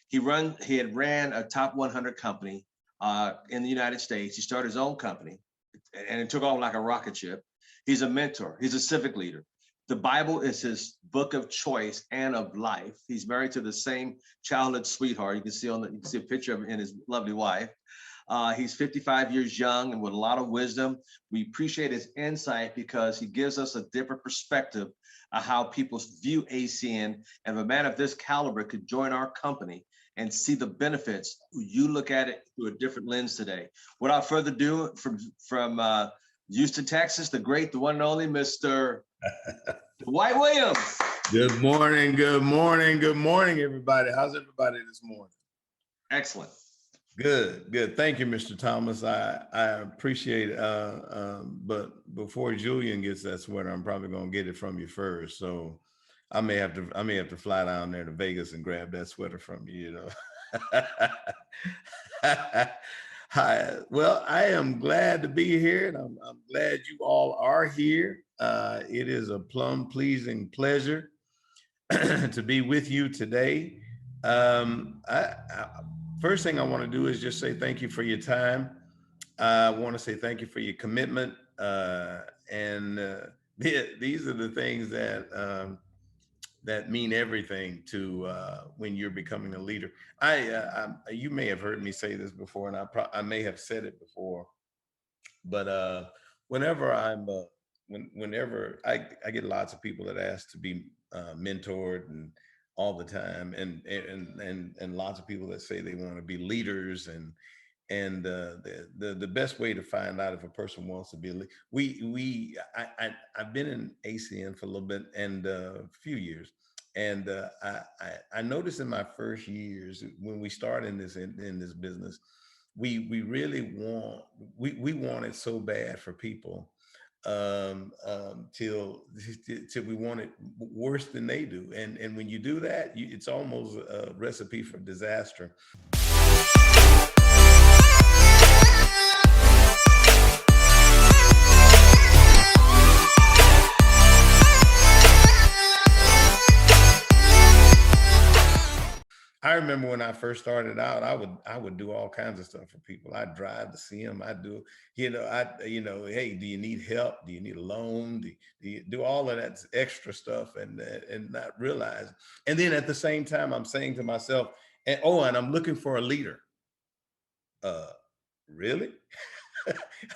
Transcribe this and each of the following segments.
He had ran a top 100 company in the United States. He started his own company, and it took off like a rocket ship. He's a mentor. He's a civic leader. The Bible is his book of choice and of life. He's married to the same childhood sweetheart. You can see a picture of him and his lovely wife. He's 55 years young and with a lot of wisdom. We appreciate his insight because he gives us a different perspective of how people view ACN. And if a man of this caliber could join our company and see the benefits, you look at it through a different lens today. Without further ado, from Houston, Texas, the great, the one and only Mr. Dwight Williams. Good morning, good morning, good morning, everybody. How's everybody this morning? Excellent. Good, good. Thank you, Mr. Thomas. I appreciate it. But before Julian gets that sweater, I'm probably gonna get it from you first. So I may have to fly down there to Vegas and grab that sweater from you, you know. Hi. Well, I am glad to be here, and I'm glad you all are here. It is a plum pleasing pleasure to be with you today. First thing I want to do is just say thank you for your time. I want to say thank you for your commitment. These are the things that mean everything to when you're becoming a leader. You may have heard me say this before, and I may have said it before, but whenever whenever I get lots of people that ask to be mentored and all the time, and lots of people that say they want to be leaders, and the best way to find out if a person wants to be a leader, I've been in ACN for a little bit and a few years, and I noticed in my first years when we started in this business, we really we want it so bad for people till we want it worse than they do, and when you do that, it's almost a recipe for disaster. I remember when I first started out, I would do all kinds of stuff for people. I'd drive to see them. I'd do, hey, do you need help? Do you need a loan? Do you do all of that extra stuff and not realize? And then at the same time, I'm saying to myself, and I'm looking for a leader. Really?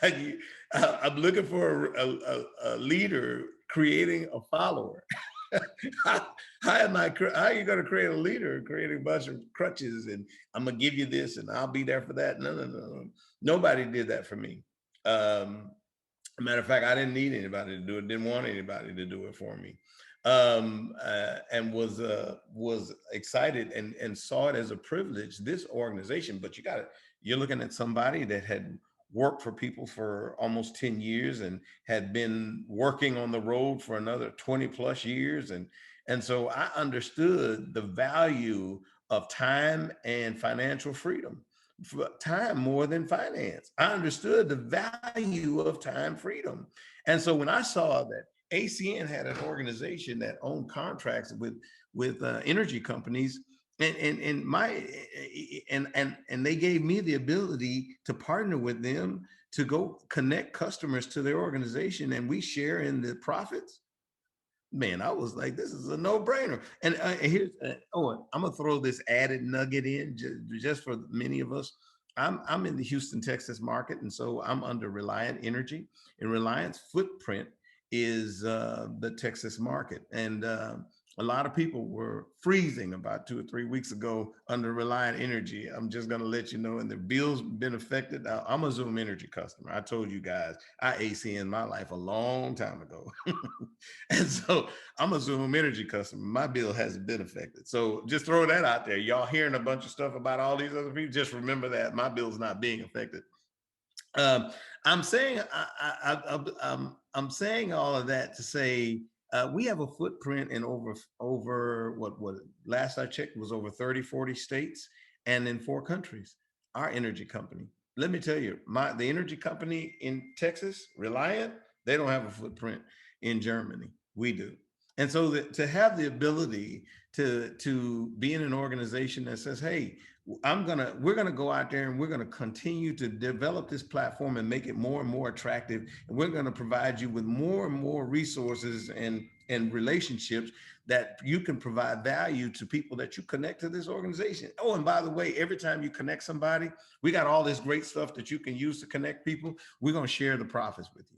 I'm looking for a leader creating a follower. How are you going to create a leader creating a bunch of crutches and I'm gonna give you this and I'll be there for that? No. Nobody did that for me. Matter of fact, I didn't need anybody to do it, didn't want anybody to do it for me. And was excited and saw it as a privilege, this organization. But you're looking at somebody that had worked for people for almost 10 years and had been working on the road for another 20 plus years. And so I understood the value of time and financial freedom. Time more than finance. I understood the value of time freedom. And so when I saw that ACN had an organization that owned contracts with energy companies, and they gave me the ability to partner with them to go connect customers to their organization, and we share in the profits. Man, I was like, this is a no-brainer. And here's I'm gonna throw this added nugget in just for many of us. I'm in the Houston, Texas market, and so I'm under Reliant Energy, and Reliant's footprint is the Texas market, and a lot of people were freezing about 2 or 3 weeks ago under Reliant Energy. I'm just going to let you know, and the bills been affected. Now, I'm a Zoom Energy customer. I told you guys, I ACN my life a long time ago. And so I'm a Zoom Energy customer. My bill hasn't been affected. So just throw that out there. Y'all hearing a bunch of stuff about all these other people, just remember that my bill's not being affected. I'm saying I'm saying all of that to say we have a footprint in over what last I checked was over 30, 40 states and in 4 countries. Our energy company. Let me tell you, the energy company in Texas, Reliant, they don't have a footprint in Germany. We do. And so to have the ability to be in an organization that says, hey, we're gonna go out there and we're gonna continue to develop this platform and make it more and more attractive. And we're gonna provide you with more and more resources and relationships that you can provide value to people that you connect to this organization. Oh, and by the way, every time you connect somebody, we got all this great stuff that you can use to connect people. We're gonna share the profits with you.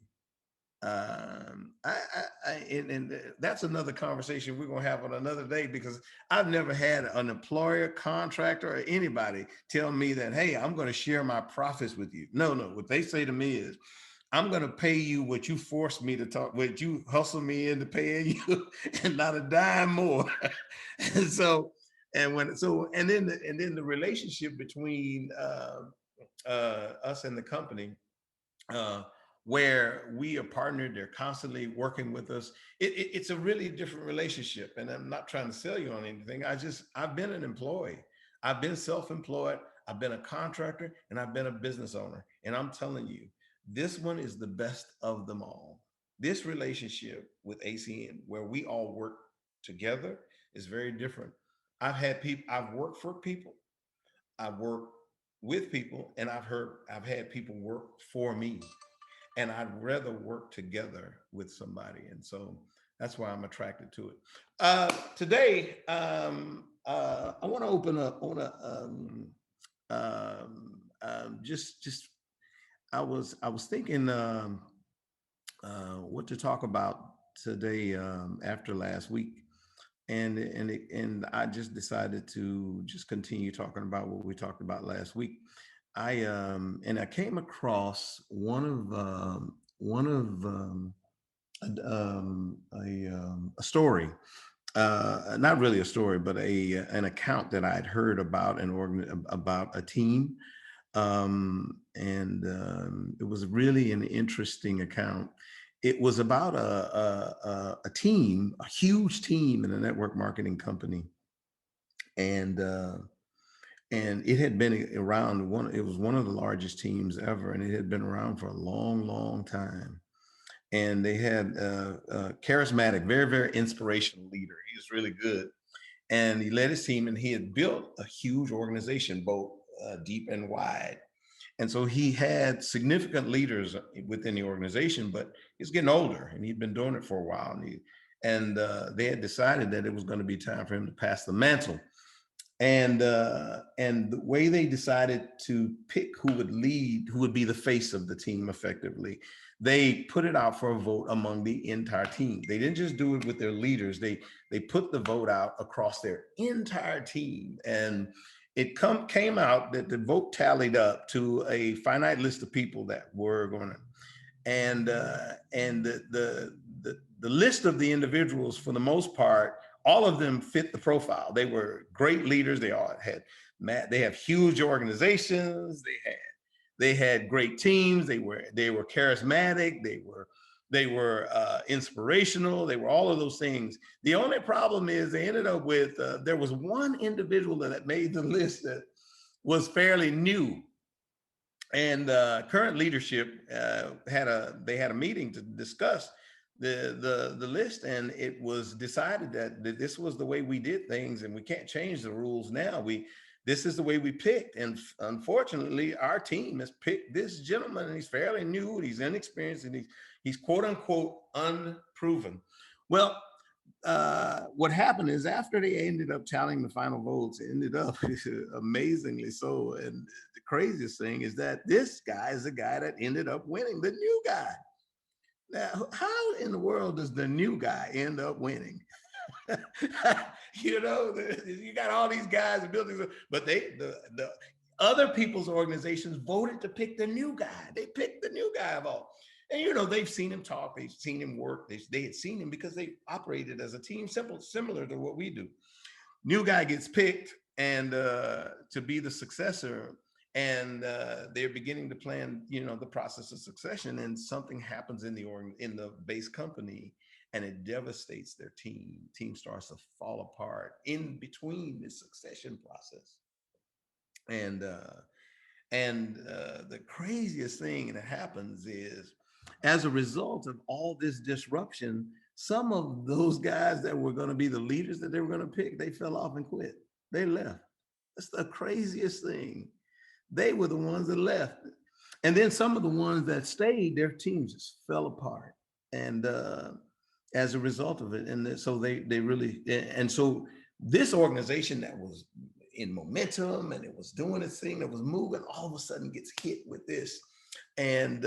And that's another conversation we're gonna have on another day, because I've never had an employer, contractor, or anybody tell me that, hey, I'm going to share my profits with you. No, no. What they say to me is, I'm going to pay you what you forced me to talk, what you hustle me into paying you, and not a dime more. And so, and then the relationship between us and the company. Uh, where we are partnered, they're constantly working with us. It's a really different relationship. And I'm not trying to sell you on anything. I've been an employee. I've been self-employed. I've been a contractor, and I've been a business owner. And I'm telling you, this one is the best of them all. This relationship with ACN, where we all work together, is very different. I've worked for people, I've worked with people, and I've had people work for me, and I'd rather work together with somebody. And so that's why I'm attracted to it. Today, I want to open up. I want to just. I was thinking what to talk about today after last week, and I just decided to just continue talking about what we talked about last week. I came across a story, not really a story, but an account that I'd heard about about a team, and it was really an interesting account. It was about a team, a huge team in a network marketing company, and it had been around. It was one of the largest teams ever, and it had been around for a long, long time. And they had a charismatic, very, very inspirational leader. He was really good, and he led his team, and he had built a huge organization, both deep and wide. And so he had significant leaders within the organization, but he's getting older, and he'd been doing it for a while. And they had decided that it was going to be time for him to pass the mantle. And the way they decided to pick who would lead, who would be the face of the team effectively, they put it out for a vote among the entire team. They didn't just do it with their leaders. They put the vote out across their entire team. And it came out that the vote tallied up to a finite list of people that were going to, and the list of the individuals, for the most part, all of them fit the profile. They were great leaders. They have huge organizations. They had great teams. They were charismatic. They were inspirational. They were all of those things. The only problem is they ended up with there was one individual that made the list that was fairly new. And current leadership had a meeting to discuss the list, and it was decided that this was the way we did things, and we can't change the rules now. This is the way we picked, and unfortunately, our team has picked this gentleman, and he's fairly new, and he's inexperienced, and he's quote unquote unproven. Well, what happened is, after they ended up tallying the final votes, it ended up amazingly so. And the craziest thing is that this guy is the guy that ended up winning, the new guy. Now, how in the world does the new guy end up winning? You know, you got all these guys and buildings, but the other people's organizations voted to pick the new guy. They picked the new guy of all. And you know, they've seen him talk, they've seen him work, they had seen him because they operated as a team, similar to what we do. New guy gets picked, and to be the successor, and they're beginning to plan, you know, the process of succession, and something happens in the base company, and it devastates their team. Team starts to fall apart in between the succession process. And the craziest thing that happens is, as a result of all this disruption, some of those guys that were going to be the leaders that they were going to pick, they fell off and quit. They left. That's the craziest thing. They were the ones that left. And then some of the ones that stayed, their teams just fell apart. And as a result of it, and so they really, and so this organization that was in momentum and it was doing its thing, that was moving, all of a sudden gets hit with this. And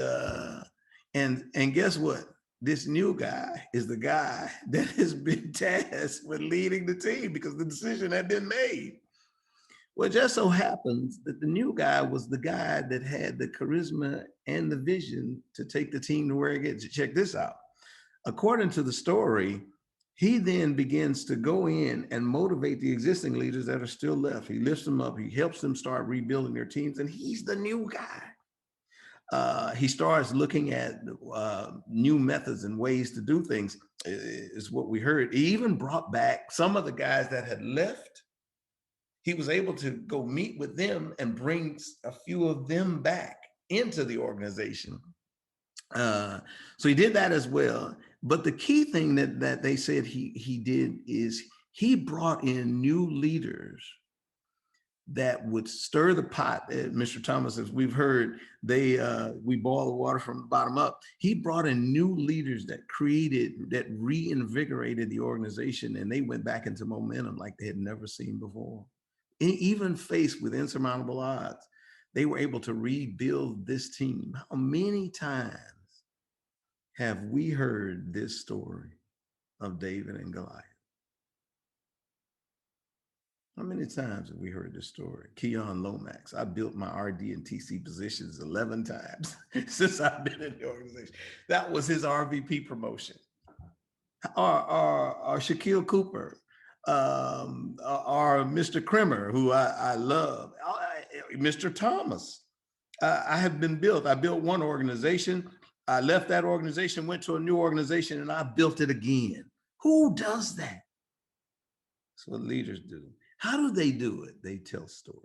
guess what? This new guy is the guy that has been tasked with leading the team because the decision had been made. Well, it just so happens that the new guy was the guy that had the charisma and the vision to take the team to where it gets. Check this out. According to the story, he then begins to go in and motivate the existing leaders that are still left. He lifts them up. He helps them start rebuilding their teams, and he's the new guy. He starts looking at new methods and ways to do things, is what we heard. He even brought back some of the guys that had left. He was able to go meet with them and bring a few of them back into the organization. So he did that as well. But the key thing that they said he did is he brought in new leaders that would stir the pot. Mr. Thomas, as we've heard, we boil the water from the bottom up. He brought in new leaders that reinvigorated the organization, and they went back into momentum like they had never seen before. Even faced with insurmountable odds, they were able to rebuild this team. How many times have we heard this story of David and Goliath? How many times have we heard this story? Keon Lomax, I built my RD and TC positions 11 times since I've been in the organization. That was his RVP promotion. Or Shaquille Cooper, or Mr. Krimmer, who I love, Mr. Thomas. I built one organization. I left that organization, went to a new organization, and I built it again. Who does that? That's what leaders do. How do they do it? They tell stories.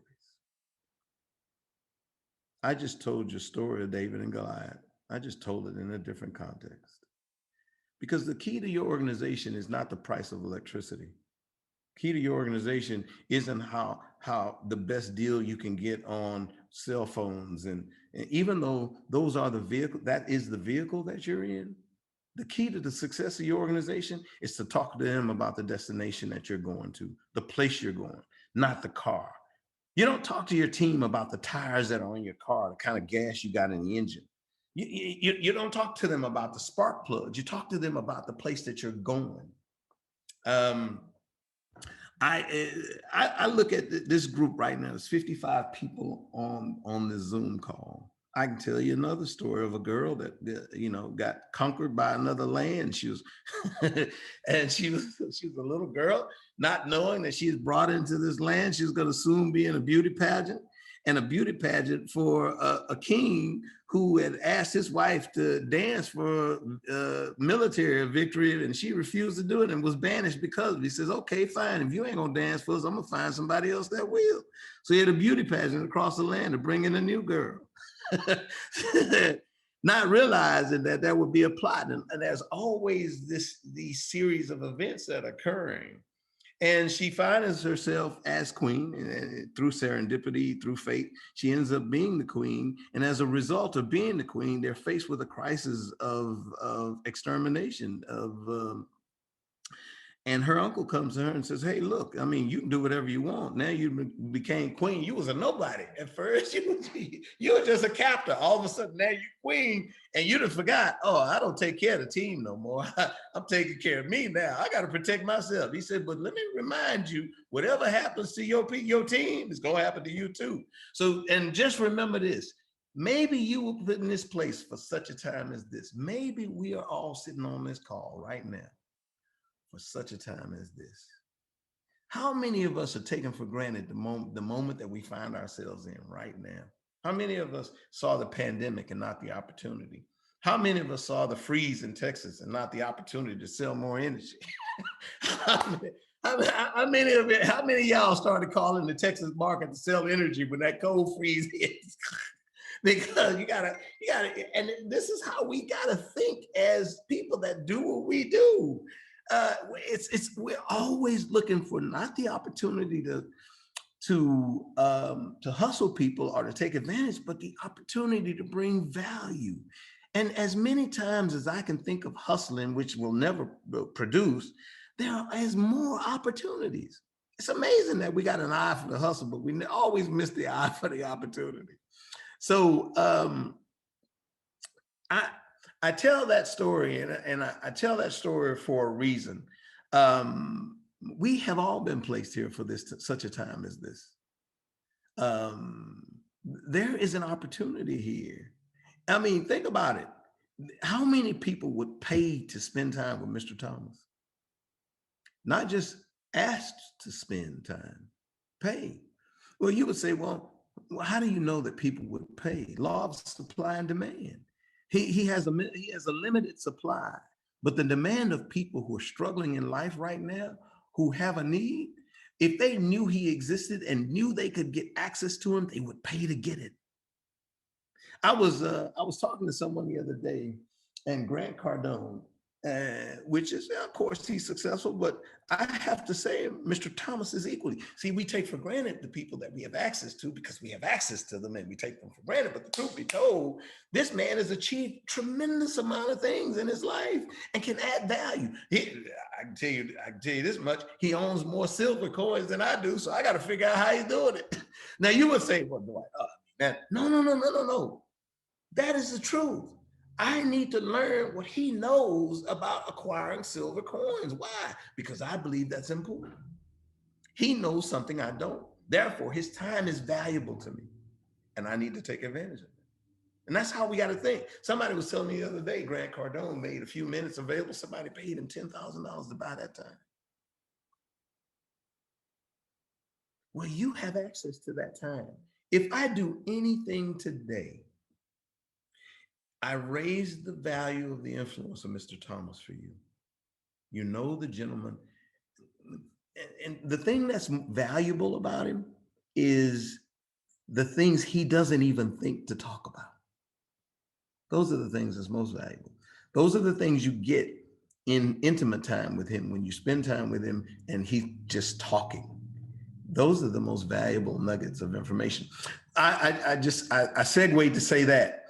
I just told you a story of David and Goliath. I just told it in a different context. Because the key to your organization is not the price of electricity. Key to your organization isn't how the best deal you can get on cell phones. And even though those are the vehicle, that is the vehicle that you're in, the key to the success of your organization is to talk to them about the destination that you're going to, the place you're going, not the car. You don't talk to your team about the tires that are on your car, the kind of gas you got in the engine. You don't talk to them about the spark plugs. You talk to them about the place that you're going. I look at this group right now. There's 55 people on the Zoom call. I can tell you another story of a girl that got conquered by another land. She was, and she was a little girl, not knowing that she was brought into this land. She was going to soon be in a beauty pageant, and a beauty pageant for a king who had asked his wife to dance for military victory, and she refused to do it and was banished because of it. He says, okay, fine. If you ain't gonna dance for us, I'm gonna find somebody else that will. So he had a beauty pageant across the land to bring in a new girl. Not realizing that would be a plot. And there's always these series of events that are occurring. And she finds herself as queen, and through serendipity, through fate, she ends up being the queen. And as a result of being the queen, they're faced with a crisis of extermination, and her uncle comes to her and says, hey, look, I mean, you can do whatever you want. Now you became queen. You was a nobody. At first, you were just a captor. All of a sudden, now you're queen, and you just forgot, oh, I don't take care of the team no more. I'm taking care of me now. I got to protect myself. He said, but let me remind you, whatever happens to your team is going to happen to you too. So, and just remember this. Maybe you were put in this place for such a time as this. Maybe we are all sitting on this call right now for such a time as this. How many of us are taking for granted the moment that we find ourselves in right now? How many of us saw the pandemic and not the opportunity? How many of us saw the freeze in Texas and not the opportunity to sell more energy? How many of y'all started calling the Texas market to sell energy when that cold freeze hits? because and this is how we gotta think as people that do what we do. We're always looking for not the opportunity to hustle people or to take advantage, but the opportunity to bring value. And as many times as I can think of hustling, which will never produce, there is more opportunities. It's amazing that we got an eye for the hustle, but we always miss the eye for the opportunity. So I I tell that story, and I tell that story for a reason. We have all been placed here for this such a time as this. Um, there is an opportunity here. I mean, think about it. How many people would pay to spend time with Mr. Thomas? Not just asked to spend time, pay. Well, you would say, well, how do you know that people would pay? Law of supply and demand. He has a limited supply, but the demand of people who are struggling in life right now, who have a need, if they knew he existed and knew they could get access to him, they would pay to get it. I was talking to someone the other day, and Grant Cardone, which is, of course, he's successful, but I have to say, Mr. Thomas is equally. See, we take for granted the people that we have access to because we have access to them and we take them for granted. But the truth be told, this man has achieved tremendous amount of things in his life and can add value. I can tell you this much: he owns more silver coins than I do, so I got to figure out how he's doing it. Now you would say, well, Dwight, no, no, no, no, no, no. That is the truth. I need to learn what he knows about acquiring silver coins. Why? Because I believe that's important. He knows something I don't. Therefore, his time is valuable to me, and I need to take advantage of it. And that's how we got to think. Somebody was telling me the other day, Grant Cardone made a few minutes available. Somebody paid him $10,000 to buy that time. Well, you have access to that time. If I do anything today, I raised the value of the influence of Mr. Thomas for you. You know the gentleman. And the thing that's valuable about him is the things he doesn't even think to talk about. Those are the things that's most valuable. Those are the things you get in intimate time with him, when you spend time with him and he's just talking. Those are the most valuable nuggets of information. I segued to say that.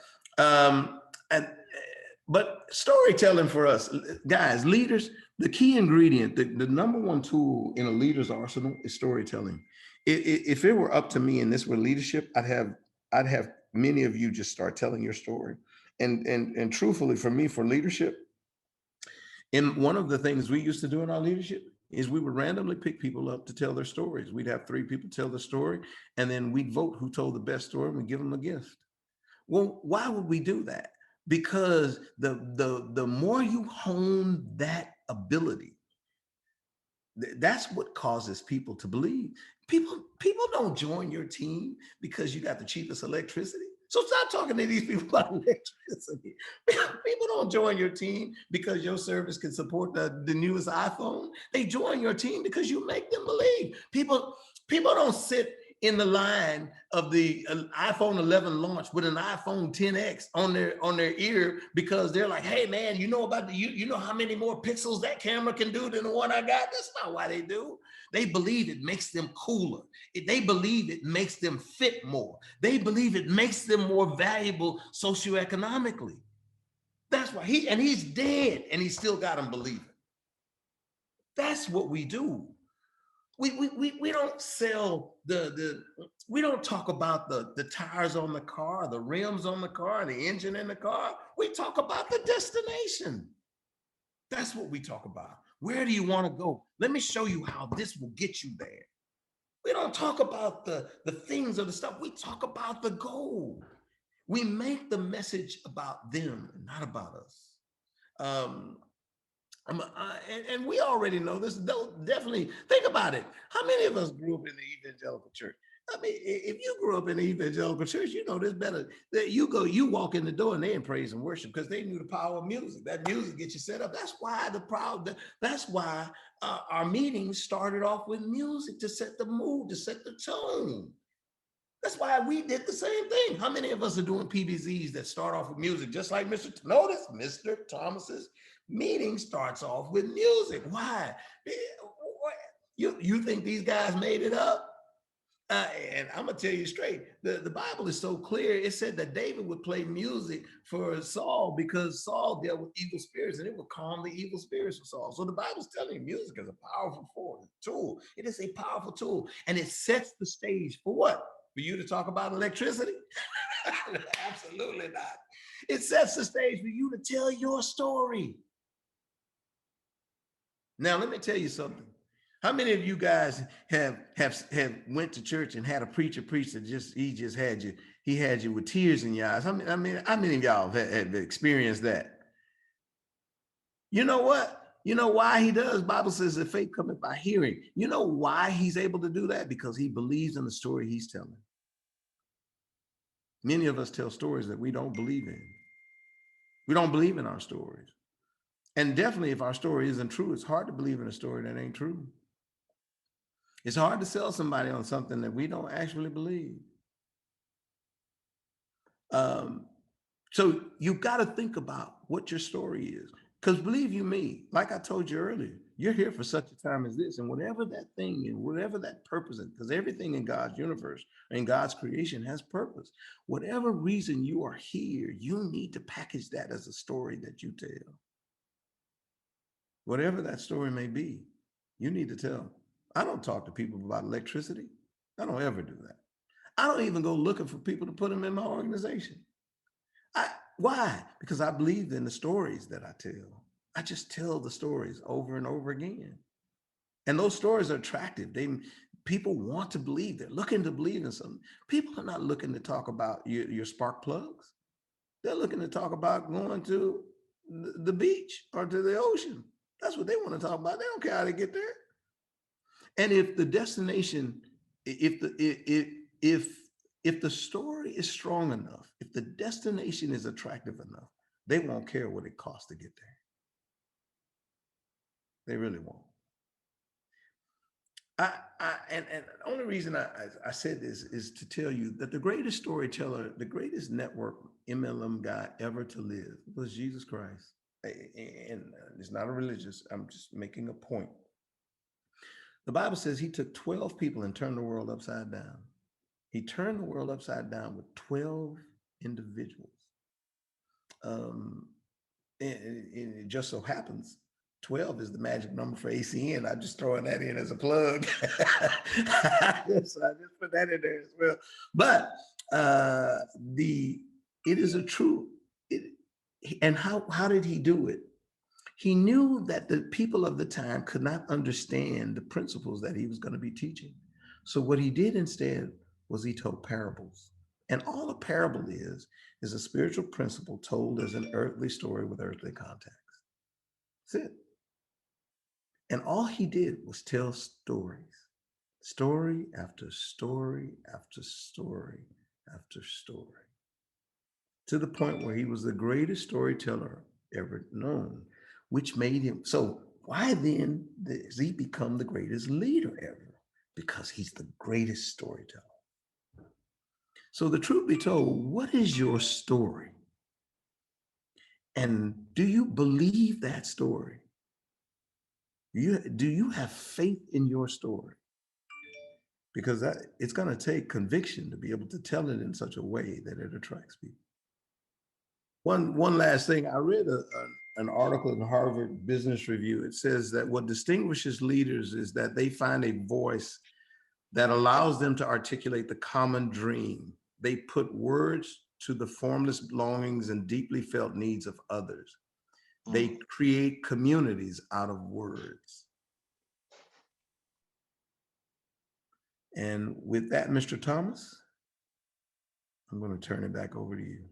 But storytelling for us, guys, leaders, the key ingredient, the number one tool in a leader's arsenal is storytelling. If it were up to me and this were leadership, I'd have many of you just start telling your story. And truthfully, for me, for leadership, and one of the things we used to do in our leadership is we would randomly pick people up to tell their stories. We'd have 3 people tell the story, and then we'd vote who told the best story, and we'd give them a gift. Well, why would we do that? Because the more you hone that ability, that's what causes people to believe. People don't join your team because you got the cheapest electricity. So stop talking to these people about electricity. People don't join your team because your service can support the newest iPhone. They join your team because you make them believe. People don't sit in the line of the iPhone 11 launch with an iPhone 10X on their ear because they're like, hey man, you know about you know how many more pixels that camera can do than the one I got? That's not why they do. They believe it makes them cooler. They believe it makes them fit more. They believe it makes them more valuable socioeconomically. That's why he's dead and he still got them believing. That's what we do. We don't sell we don't talk about the tires on the car, the rims on the car, the engine in the car. We talk about the destination. That's what we talk about. Where do you want to go? Let me show you how this will get you there. We don't talk about the things or the stuff. We talk about the goal. We make the message about them, not about us. And we already know this. Definitely think about it. How many of us grew up in the evangelical church? I mean, if you grew up in the evangelical church, you know this better. That you walk in the door and they in praise and worship because they knew the power of music. That music gets you set up. That's why That's why our meetings started off with music to set the mood, to set the tone. That's why we did the same thing. How many of us are doing PBZs that start off with music, just like Notice Mr. Thomas's meeting starts off with music. Why? You think these guys made it up? And I'm gonna tell you straight, the Bible is so clear. It said that David would play music for Saul because Saul dealt with evil spirits and it would calm the evil spirits of Saul. So the Bible's telling you music is a powerful tool. It is a powerful tool, and it sets the stage for what? For you to talk about electricity? Absolutely not. It sets the stage for you to tell your story. Now, let me tell you something. How many of you guys have went to church and had a preacher preach that he just had you with tears in your eyes? How many of y'all have experienced that? You know what? You know why he does? Bible says that faith cometh by hearing. You know why he's able to do that? Because he believes in the story he's telling. Many of us tell stories that we don't believe in. We don't believe in our stories. And definitely if our story isn't true, it's hard to believe in a story that ain't true. It's hard to sell somebody on something that we don't actually believe. So you got to think about what your story is. Because believe you me, like I told you earlier, you're here for such a time as this. And whatever that thing and whatever that purpose is, because everything in God's universe and God's creation has purpose. Whatever reason you are here, you need to package that as a story that you tell. Whatever that story may be, you need to tell. I don't talk to people about electricity. I don't ever do that. I don't even go looking for people to put them in my organization. Why? Because I believe in the stories that I tell. I just tell the stories over and over again. And those stories are attractive. People want to believe. They're looking to believe in something. People are not looking to talk about your spark plugs. They're looking to talk about going to the beach or to the ocean. That's what they want to talk about. They don't care how they get there. And if the destination, if the story is strong enough, if the destination is attractive enough, they won't care what it costs to get there. They really won't. And the only reason I said this is to tell you that the greatest storyteller, the greatest network MLM guy ever to live was Jesus Christ. And it's not a religious, I'm just making a point. The Bible says he took 12 people and turned the world upside down. He turned the world upside down with 12 individuals. And it just so happens 12 is the magic number for ACN. I'm just throwing that in as a plug. I just put that in there as well. But it is a true, and how did he do it? He knew that the people of the time could not understand the principles that he was going to be teaching. So what he did instead was he told parables. And all a parable is a spiritual principle told as an earthly story with earthly context. That's it. And all he did was tell stories, story after story after story after story, to the point where he was the greatest storyteller ever known, which made him. So why then does he become the greatest leader ever? Because he's the greatest storyteller. So the truth be told, what is your story? And do you believe that story? Do you have faith in your story? Because it's going to take conviction to be able to tell it in such a way that it attracts people. One last thing, I read an article in Harvard Business Review. It says that what distinguishes leaders is that they find a voice that allows them to articulate the common dream. They put words to the formless longings and deeply felt needs of others. They create communities out of words. And with that, Mr. Thomas, I'm going to turn it back over to you.